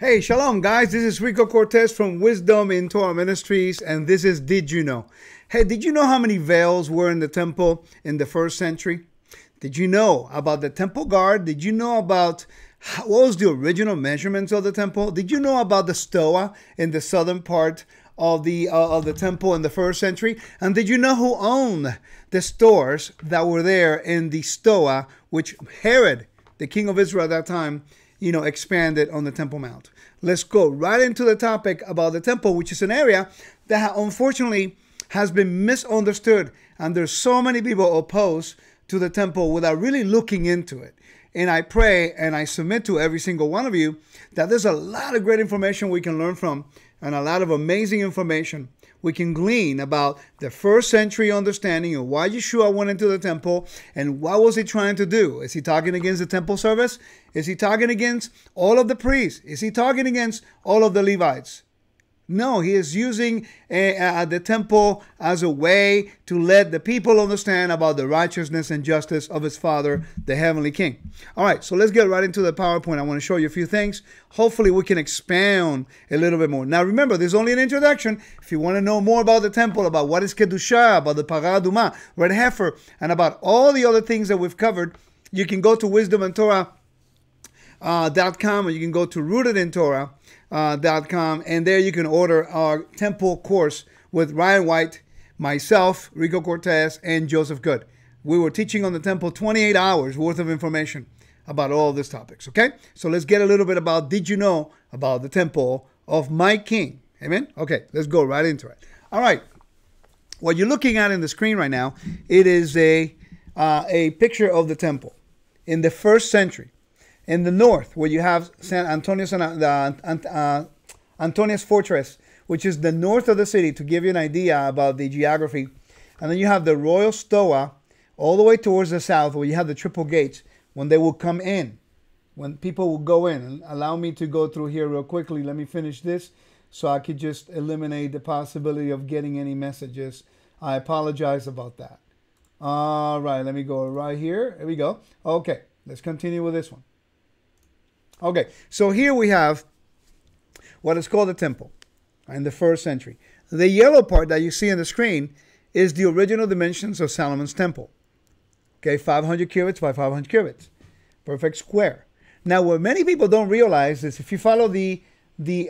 Hey, shalom, guys. This is Rico Cortez from Wisdom in Torah Ministries, and this is Did You Know? Hey, did you know how many veils were in the temple in the first century? Did you know about the temple guard? Did you know about what was the original measurements of the temple? Did you know about the stoa in the southern part of the temple in the first century? And did you know who owned the stores that were there in the stoa, which Herod, the king of Israel at that time, expanded on the Temple Mount? Let's go right into the topic about the temple, which is an area that unfortunately has been misunderstood. And there's so many people opposed to the temple without really looking into it. And I pray and I submit to every single one of you that there's a lot of great information we can learn from and a lot of amazing information we can glean about the first century understanding of why Yeshua went into the temple and what was he trying to do. Is he talking against the temple service? Is he talking against all of the priests? Is he talking against all of the Levites? No, he is using the temple as a way to let the people understand about the righteousness and justice of his Father, the Heavenly King. All right, so let's get right into the PowerPoint. I want to show you a few things. Hopefully, we can expound a little bit more. Now, remember, this is only an introduction. If you want to know more about the temple, about what is Kedusha, about the Parah Adumah, red heifer, and about all the other things that we've covered, you can go to wisdomandtorah.com, or you can go to rootedintorah.com, and there you can order our temple course with Ryan White, myself, Rico Cortez, and Joseph Good. We were teaching on the temple 28 hours worth of information about all of these topics, okay? So let's get a little bit about, did you know about the temple of my King? Amen? Okay, let's go right into it. All right, what you're looking at in the screen right now, it is a picture of the temple in the first century. In the north, where you have Antonius Fortress, which is the north of the city, to give you an idea about the geography. And then you have the Royal Stoa all the way towards the south, where you have the triple gates when they will come in, when people will go in. And allow me to go through here real quickly. Let me finish this so I could just eliminate the possibility of getting any messages. I apologize about that. All right, let me go right here. Here we go. Okay, let's continue with this one. Okay, so here we have what is called the temple in the first century. The yellow part that you see on the screen is the original dimensions of Solomon's temple. Okay, 500 cubits by 500 cubits. Perfect square. Now, what many people don't realize is if you follow the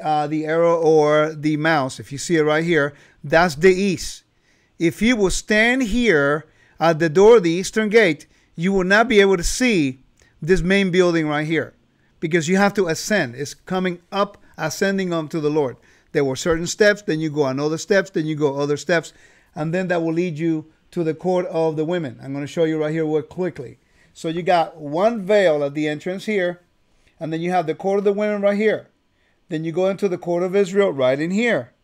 arrow or the mouse, if you see it right here, that's the east. If you will stand here at the door of the eastern gate, you will not be able to see this main building right here, because you have to ascend. It's coming up, ascending onto the Lord. There were certain steps, then you go another steps, then you go other steps, and then that will lead you to the court of the women. I'm going to show you right here real quickly. So you got one veil at the entrance here, and then you have the court of the women right here. Then you go into the court of Israel right in here.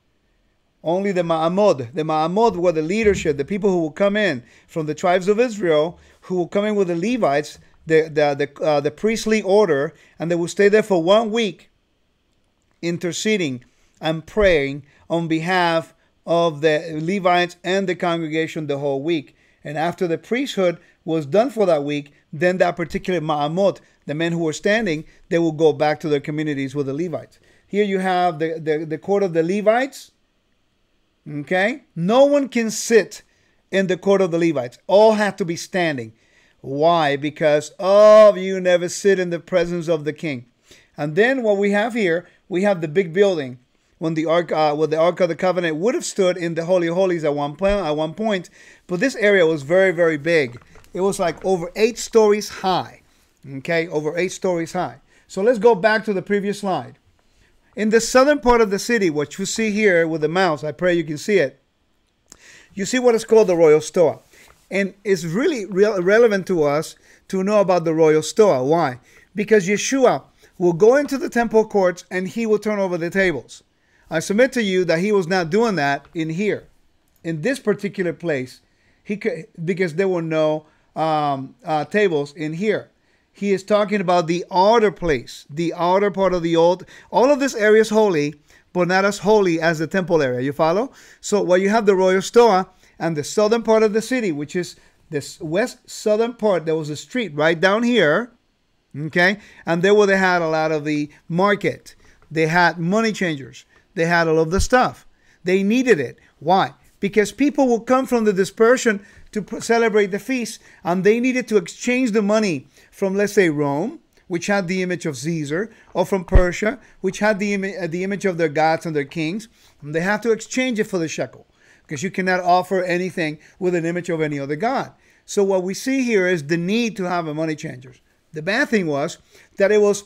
Only the Ma'amod. The Ma'amod were the leadership, the people who will come in from the tribes of Israel, who will come in with the Levites, the priestly order, and they will stay there for 1 week interceding and praying on behalf of the Levites and the congregation the whole week. And after the priesthood was done for that week, then that particular Ma'amot, the men who were standing, they will go back to their communities with the Levites. Here you have the court of the Levites. Okay? No one can sit in the court of the Levites. All have to be standing. Why? Because all of you never sit in the presence of the king. And then what we have here, we have the big building. When the Ark of the Covenant would have stood in the Holy of Holies at one point, but this area was very, very big. It was like over 8 stories high. Okay, over 8 stories high. So let's go back to the previous slide. In the southern part of the city, what you see here with the mouse, I pray you can see it. You see what is called the Royal Stoa. And it's really relevant to us to know about the Royal Stoa. Why? Because Yeshua will go into the temple courts and he will turn over the tables. I submit to you that he was not doing that in here. In this particular place, because there were no tables in here. He is talking about the outer place, the outer part of the old. All of this area is holy, but not as holy as the temple area. You follow? So while you have the Royal Stoa, and the southern part of the city, which is this west southern part, there was a street right down here, okay? And there where they had a lot of the market. They had money changers. They had all of the stuff. They needed it. Why? Because people will come from the dispersion to celebrate the feast, and they needed to exchange the money from, let's say, Rome, which had the image of Caesar, or from Persia, which had the image of their gods and their kings. And they have to exchange it for the shekel, because you cannot offer anything with an image of any other god. So what we see here is the need to have a money changers. The bad thing was that it was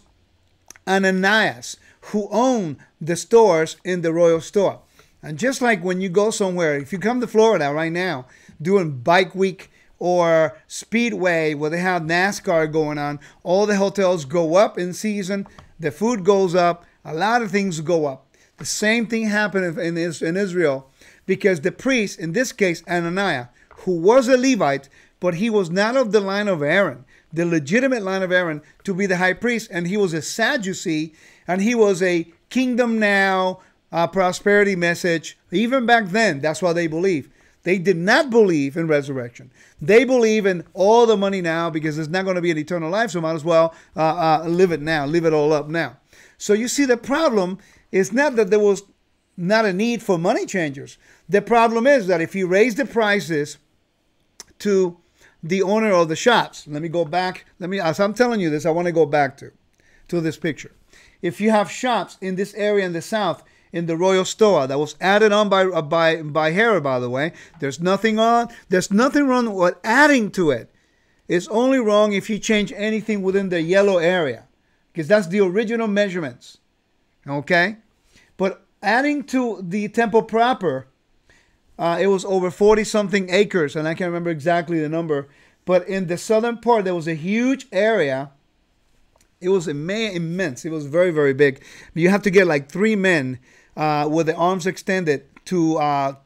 Ananias who owned the stores in the royal store. And just like when you go somewhere, if you come to Florida right now, doing Bike Week or Speedway, where they have NASCAR going on, all the hotels go up in season, the food goes up, a lot of things go up. The same thing happened in Israel, because the priest, in this case Ananias, who was a Levite, but he was not of the line of Aaron, the legitimate line of Aaron, to be the high priest, and he was a Sadducee, and he was a kingdom now, prosperity message. Even back then, that's what they believed. They did not believe in resurrection. They believe in all the money now, because there's not going to be an eternal life, so might as well live it now, live it all up now. So you see, the problem is not that there was not a need for money changers. The problem is that if you raise the prices to the owner of the shops, let me go back. As I'm telling you this, I want to go back to this picture. If you have shops in this area in the south, in the royal store that was added on by Herod, by the way, there's nothing wrong with adding to it. It's only wrong if you change anything within the yellow area, because that's the original measurements. Okay? But adding to the temple proper, it was over 40-something acres, and I can't remember exactly the number. But in the southern part, there was a huge area. It was immense. It was very, very big. You have to get like 3 men with the arms extended to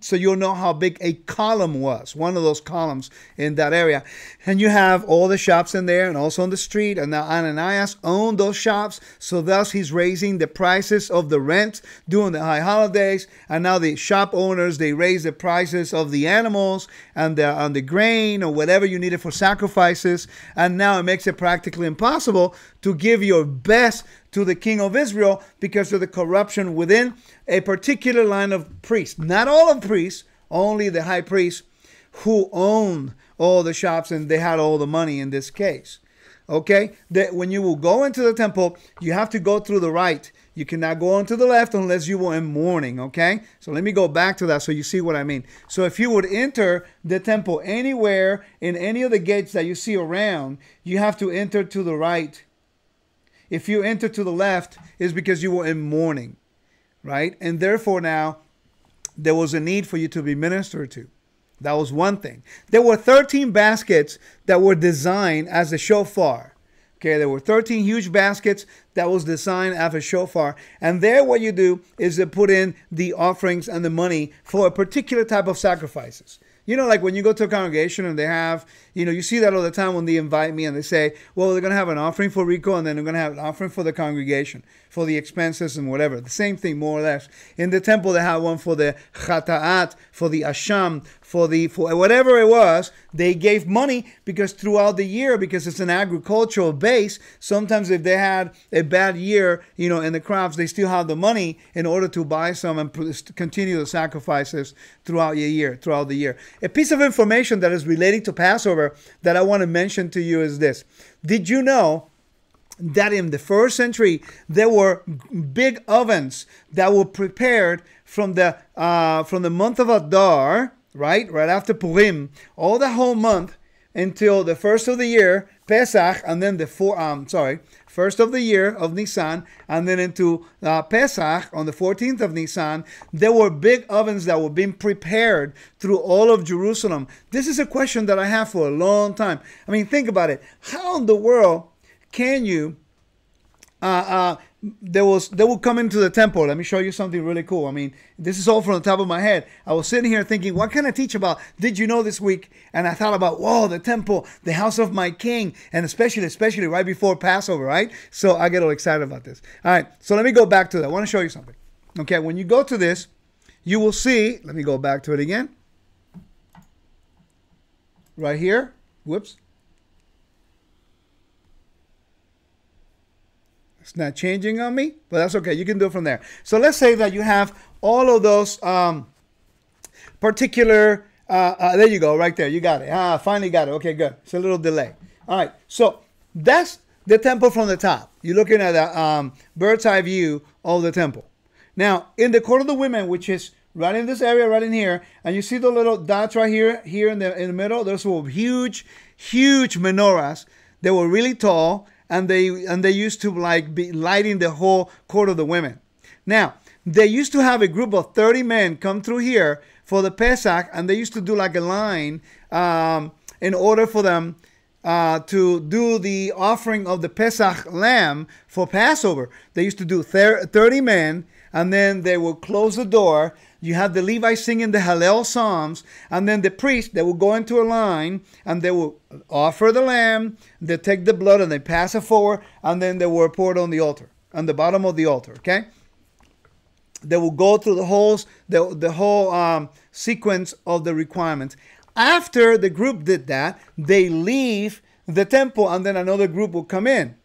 so you'll know how big a column was, one of those columns in that area. And you have all the shops in there and also on the street. And now Ananias owned those shops, so thus he's raising the prices of the rent during the high holidays. And now the shop owners, they raise the prices of the animals and the grain or whatever you needed for sacrifices. And now it makes it practically impossible to give your best to the king of Israel because of the corruption within a particular line of priests. Not all of priests, only the high priest who owned all the shops, and they had all the money in this case. Okay? That when you will go into the temple, you have to go through the right. You cannot go on to the left unless you were in mourning. Okay? So let me go back to that so you see what I mean. So if you would enter the temple anywhere in any of the gates that you see around, you have to enter to the right. If you enter to the left, it's because you were in mourning, right? And therefore now, there was a need for you to be ministered to. That was one thing. There were 13 baskets that were designed as a shofar. Okay, there were 13 huge baskets that was designed as a shofar. And there what you do is to put in the offerings and the money for a particular type of sacrifices. You know, like when you go to a congregation and they have, you see that all the time when they invite me and they say, well, they're going to have an offering for Rico and then they're going to have an offering for the congregation, for the expenses and whatever. The same thing, more or less. In the temple, they have one for the chata'at, for the asham, for whatever it was. They gave money because throughout the year, because it's an agricultural base, sometimes if they had a bad year, in the crops, they still have the money in order to buy some and continue the sacrifices throughout the year. A piece of information that is relating to Passover that I want to mention to you is this. Did you know that in the first century, there were big ovens that were prepared from the month of Adar, right after Purim, all the whole month until the first of the year, Pesach, and then first of the year of Nisan, and then into Pesach on the 14th of Nisan. There were big ovens that were being prepared through all of Jerusalem. This is a question that I have for a long time. I mean, think about it. How in the world can you they will come into the temple. Let me show you something really cool. I mean, this is all from the top of my head. I was sitting here thinking, what can I teach about? Did you know this week? And I thought about, whoa, the temple, the house of my king, and especially right before Passover, right? So I get all excited about this. All right, so let me go back to that. I want to show you something. Okay, when you go to this, you will see, let me go back to it again. Right here, whoops. It's not changing on me, but that's okay. You can do it from there. So let's say that you have all of those particular, there you go, right there. You got it. Finally got it. Okay, good. It's a little delay. All right, so that's the temple from the top. You're looking at a bird's eye view of the temple. Now, in the court of the women, which is right in this area, right in here, and you see the little dots right here in the middle. Those were huge menorahs. They were really tall, and they used to like be lighting the whole court of the women. Now, they used to have a group of 30 men come through here for the Pesach, and they used to do like a line in order for them to do the offering of the Pesach lamb for Passover. They used to do 30 men, and then they would close the door. You have the Levites singing the Hallel Psalms, and then the priest, they will go into a line, and they will offer the lamb, they take the blood, and they pass it forward, and then they will pour it on the altar, on the bottom of the altar, okay? They will go through the whole sequence of the requirements. After the group did that, they leave the temple, and then another group will come in,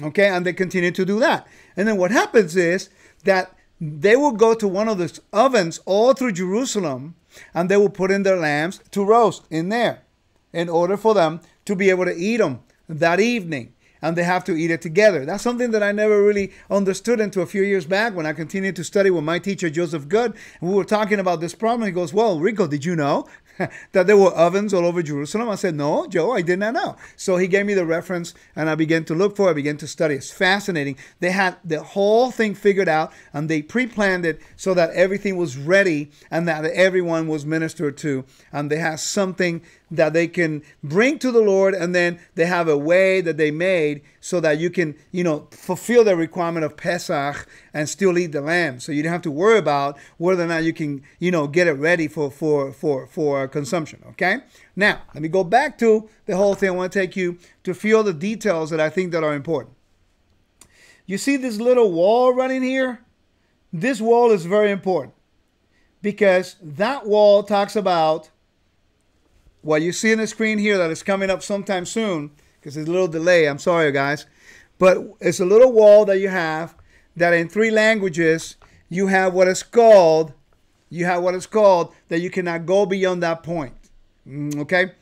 okay? And they continue to do that. And then what happens is that they will go to one of the ovens all through Jerusalem, and they will put in their lambs to roast in there in order for them to be able to eat them that evening. And they have to eat it together. That's something that I never really understood until a few years back when I continued to study with my teacher, Joseph Good. And we were talking about this problem. He goes, well, Rico, did you know that there were ovens all over Jerusalem? I said, no, Joe, I did not know. So he gave me the reference, and I began to look for it. I began to study. It's fascinating. They had the whole thing figured out, and they pre-planned it so that everything was ready and that everyone was ministered to. And they have something that they can bring to the Lord, and then they have a way that they made so that you can, fulfill the requirement of Pesach and still eat the lamb. So you don't have to worry about whether or not you can, get it ready for consumption, okay? Now, let me go back to the whole thing. I want to take you to a few other details that I think that are important. You see this little wall running here? This wall is very important because that wall talks about what you see on the screen here that is coming up sometime soon, because there's a little delay. I'm sorry, guys. But it's a little wall that you have that in 3 languages, you have what is called that you cannot go beyond that point. Okay?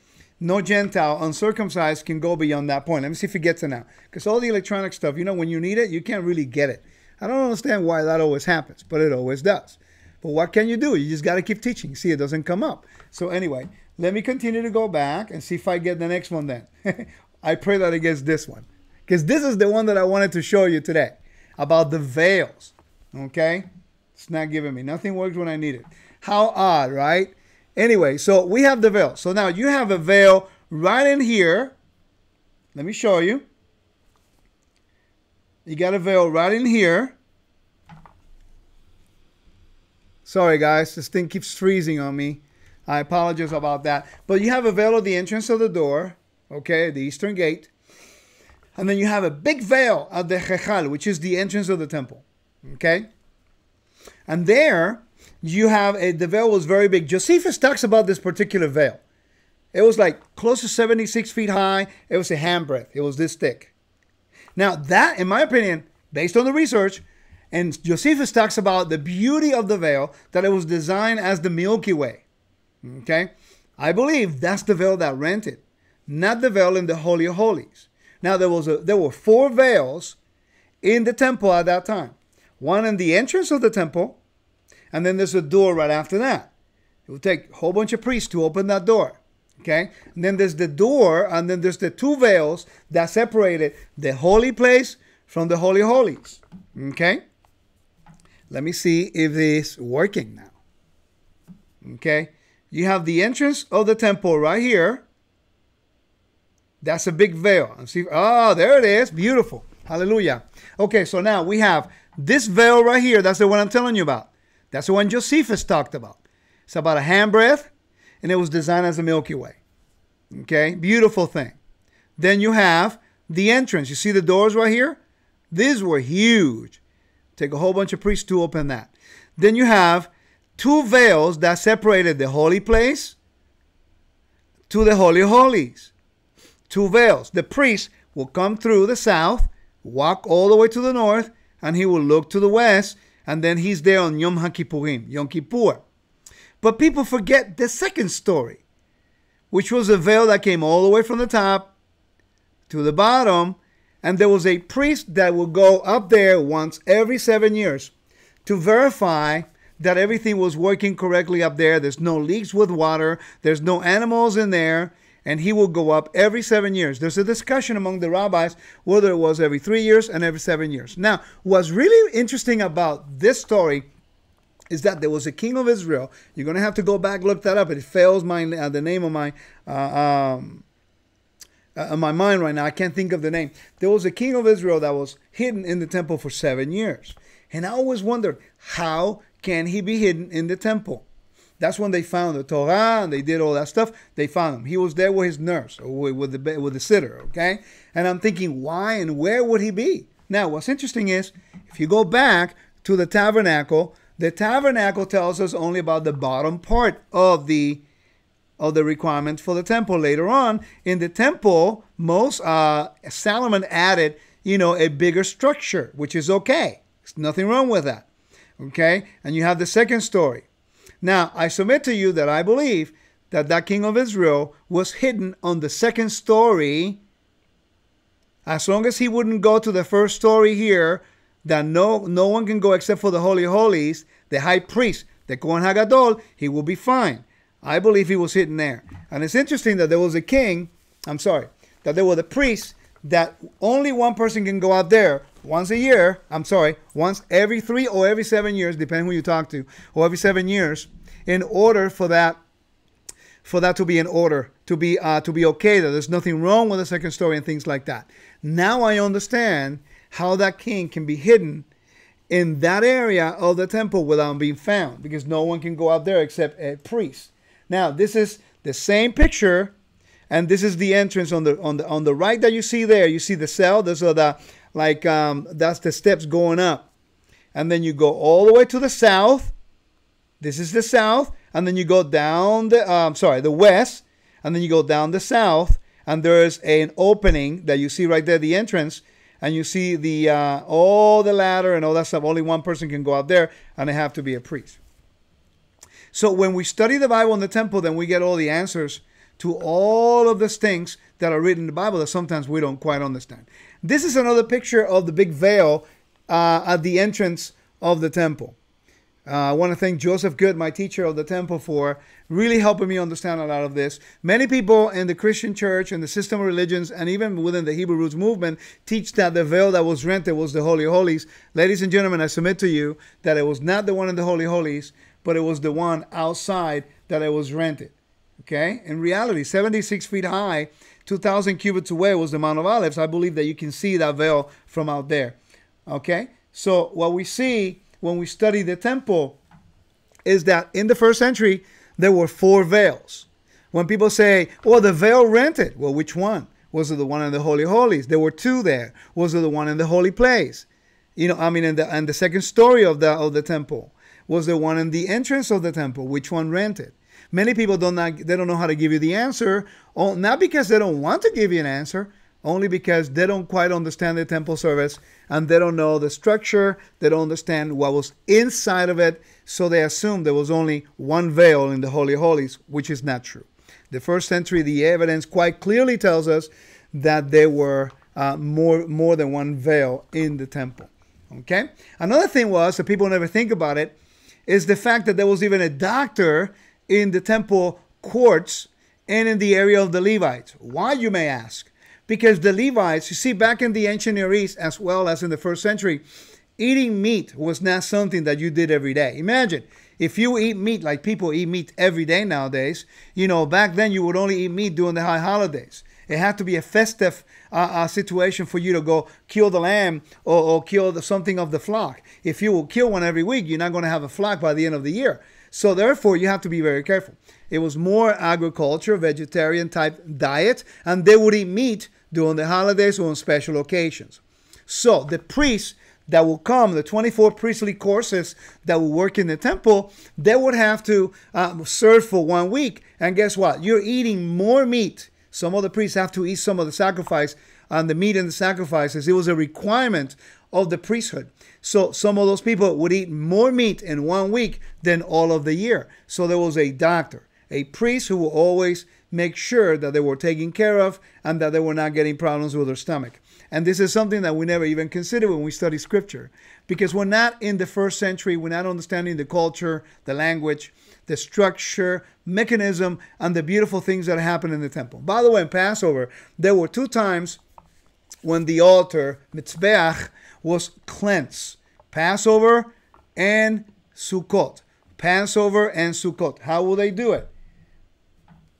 No Gentile, uncircumcised, can go beyond that point. Let me see if it gets it now. Because all the electronic stuff, when you need it, you can't really get it. I don't understand why that always happens, but it always does. But what can you do? You just got to keep teaching. See, it doesn't come up. So anyway, let me continue to go back and see if I get the next one then. I pray that it gets this one. Because this is the one that I wanted to show you today. About the veils. Okay? It's not giving me. Nothing works when I need it. How odd, right? Anyway, so we have the veil. So now you have a veil right in here. Let me show you. You got a veil right in here. Sorry, guys. This thing keeps freezing on me. I apologize about that. But you have a veil at the entrance of the door. Okay, the eastern gate. And then you have a big veil at the Chechal, which is the entrance of the temple. Okay? And there, you have the veil was very big. Josephus talks about this particular veil. It was like close to 76 feet high. It was a handbreadth. It was this thick. Now that, in my opinion, based on the research, and Josephus talks about the beauty of the veil, that it was designed as the Milky Way. Okay? I believe that's the veil that rented, not the veil in the Holy of Holies. Now there were 4 veils in the temple at that time. One in the entrance of the temple, and then there's a door right after that. It will take a whole bunch of priests to open that door. Okay? And then there's the door, and then there's the 2 veils that separated the holy place from the Holy of Holies. Okay? Let me see if this is working now. Okay? You have the entrance of the temple right here. That's a big veil. See, oh, there it is. Beautiful. Hallelujah. Okay, so now we have this veil right here. That's the one I'm telling you about. That's the one Josephus talked about. It's about a handbreadth, and it was designed as a Milky Way. Okay, beautiful thing. Then you have the entrance. You see the doors right here? These were huge. Take a whole bunch of priests to open that. Then you have 2 veils that separated the holy place to the Holy of Holies. 2 veils. The priest will come through the south walk all the way to the north, and he will look to the west, and then he's there on Yom HaKippurim, Yom Kippur. But people forget the second story, which was a veil that came all the way from the top to the bottom, and there was a priest that would go up there once every 7 years to verify that everything was working correctly up there. There's no leaks with water. There's no animals in there. And he will go up every 7 years. There's a discussion among the rabbis whether it was every 3 years and every 7 years. Now, what's really interesting about this story is that there was a king of Israel. You're going to have to go back, look that up. It fails the name of my mind right now. I can't think of the name. There was a king of Israel that was hidden in the temple for 7 years. And I always wondered, how can he be hidden in the temple? That's when they found the Torah and they did all that stuff. They found him. He was there with his nurse, or with the sitter, okay? And I'm thinking, why and where would he be? Now, what's interesting is, if you go back to the tabernacle tells us only about the bottom part of the requirements for the temple. Later on, in the temple, Solomon added, a bigger structure, which is okay. There's nothing wrong with that, okay? And you have the second story. Now, I submit to you that I believe that king of Israel was hidden on the second story. As long as he wouldn't go to the first story here, that no one can go except for the Holy of Holies, the high priest, the Kohen HaGadol, he will be fine. I believe he was hidden there. And it's interesting that there was a that there were the priests that only one person can go out there once every 3 or every 7 years, depending who you talk to, or every 7 years, in order for that to be in order, to be okay, that there's nothing wrong with the second story and things like that. Now I understand how that king can be hidden in that area of the temple without being found, because no one can go out there except a priest. Now, this is the same picture, and this is the entrance on the right that you see there. You see the cell. Those are that's the steps going up, and then you go all the way to the south. This is the south, and then you go down the west, and then you go down the south, and there's an opening that you see right there, the entrance, and you see the all the ladder and all that stuff. Only one person can go out there, and they have to be a priest. So when we study the Bible in the temple, then we get all the answers to all of the things that are written in the Bible that sometimes we don't quite understand. This is another picture of the big veil at the entrance of the temple. I want to thank Joseph Good, my teacher of the temple, for really helping me understand a lot of this. Many people in the Christian church and the system of religions, and even within the Hebrew roots movement, teach that the veil that was rented was the Holy of Holies. Ladies and gentlemen, I submit to you that it was not the one in the Holy of Holies, but it was the one outside that it was rented. Okay? In reality, 76 feet high, 2,000 cubits away was the Mount of Olives. I believe that you can see that veil from out there. Okay? So what we see when we study the temple is that in the first century, there were 4 veils. When people say, oh, the veil rented, well, which one? Was it the one in the Holy of Holies? There were 2 there. Was it the one in the holy place? In the second story of the temple. Was the one in the entrance of the temple? Which one rented? Many people don't know how to give you the answer, not because they don't want to give you an answer, only because they don't quite understand the temple service, and they don't know the structure, they don't understand what was inside of it, so they assume there was only one veil in the Holy of Holies, which is not true. The first century, the evidence quite clearly tells us that there were more than one veil in the temple. Okay? Another thing was, that people never think about it, is the fact that there was even a doctor in the temple courts and in the area of the Levites. Why, you may ask? Because the Levites, you see, back in the ancient Near East as well as in the first century, eating meat was not something that you did every day. Imagine, if you eat meat like people eat meat every day nowadays, back then you would only eat meat during the high holidays. It had to be a festive situation for you to go kill the lamb or kill something of the flock. If you will kill one every week, you're not going to have a flock by the end of the year. So therefore, you have to be very careful. It was more agriculture, vegetarian type diet, and they would eat meat during the holidays or on special occasions. So the priests that will come, the 24 priestly courses that will work in the temple, they would have to serve for 1 week. And guess what? You're eating more meat. Some of the priests have to eat some of the sacrifice on the meat and the sacrifices. It was a requirement of the priesthood. So some of those people would eat more meat in 1 week than all of the year. So there was a doctor, a priest who will always make sure that they were taken care of and that they were not getting problems with their stomach. And this is something that we never even consider when we study scripture, because we're not in the first century. We're not understanding the culture, the language, the structure, mechanism, and the beautiful things that happen in the temple. By the way, in Passover, there were 2 times when the altar, Mitzbeach, was cleansed. Passover and Sukkot. Passover and Sukkot. How will they do it?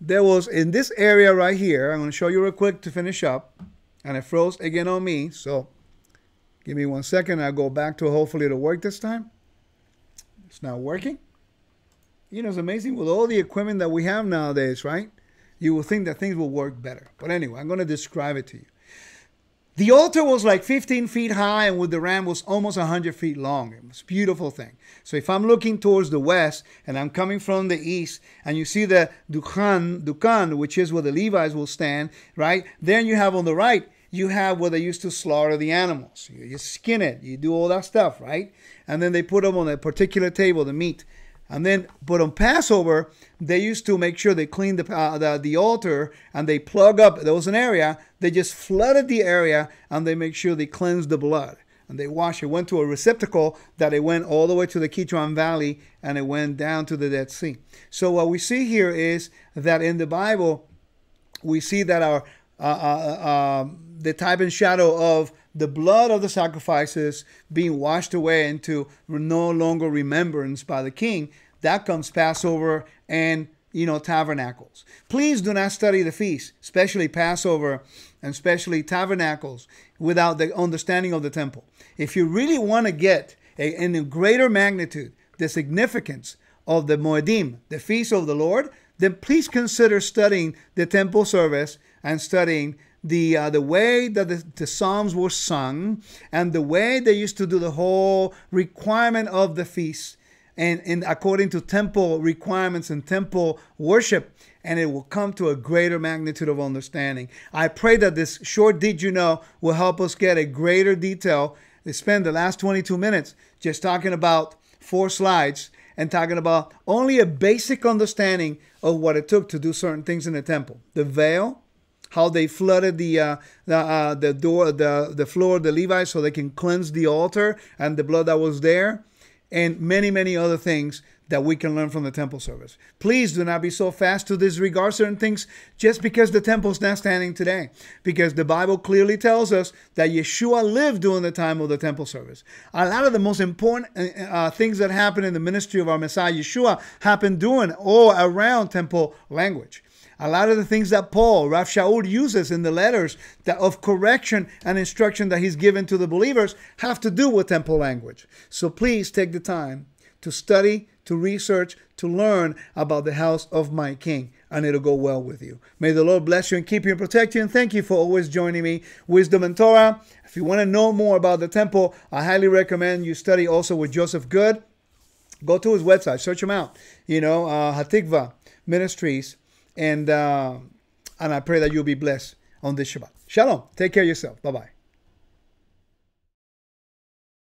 There was, in this area right here, I'm going to show you real quick to finish up. And it froze again on me. So give me 1 second. I'll go back to hopefully it'll work this time. It's not working. You know, it's amazing with all the equipment that we have nowadays, right? You will think that things will work better. But anyway, I'm going to describe it to you. The altar was like 15 feet high, and with the ram was almost 100 feet long. It was a beautiful thing. So if I'm looking towards the west and I'm coming from the east, and you see the Dukan, which is where the Levites will stand, right? Then you have on the right, you have where they used to slaughter the animals. You skin it, you do all that stuff, right? And then they put them on a particular table, the meat. And then, but on Passover, they used to make sure they cleaned the altar, and they plug up. There was an area. They just flooded the area, and they make sure they cleansed the blood. And they wash it. Went to a receptacle that it went all the way to the Kidron Valley, and it went down to the Dead Sea. So what we see here is that in the Bible, we see that the type and shadow of the blood of the sacrifices being washed away into no longer remembrance by the king. That comes Passover and, tabernacles. Please do not study the feast, especially Passover and especially tabernacles, without the understanding of the temple. If you really want to get in a greater magnitude the significance of the Moedim, the feast of the Lord, then please consider studying the temple service and studying the way that the Psalms were sung, and the way they used to do the whole requirement of the feast, and according to temple requirements and temple worship, and it will come to a greater magnitude of understanding. I pray that this short Did You Know will help us get a greater detail. They spend the last 22 minutes just talking about 4 slides and talking about only a basic understanding of what it took to do certain things in the temple. The veil, how they flooded the floor of the Levites so they can cleanse the altar and the blood that was there, and many, many other things that we can learn from the temple service. Please do not be so fast to disregard certain things just because the temple is not standing today, because the Bible clearly tells us that Yeshua lived during the time of the temple service. A lot of the most important things that happen in the ministry of our Messiah Yeshua happened during or around temple language. A lot of the things that Rav Shaul uses in the letters of correction and instruction that he's given to the believers have to do with temple language. So please take the time to study, to research, to learn about the house of my King, and it'll go well with you. May the Lord bless you and keep you and protect you, and thank you for always joining me. Wisdom and Torah. If you want to know more about the temple, I highly recommend you study also with Joseph Good. Go to his website, search him out. Hatikva Ministries. And I pray that you'll be blessed on this Shabbat. Shalom. Take care of yourself. Bye-bye.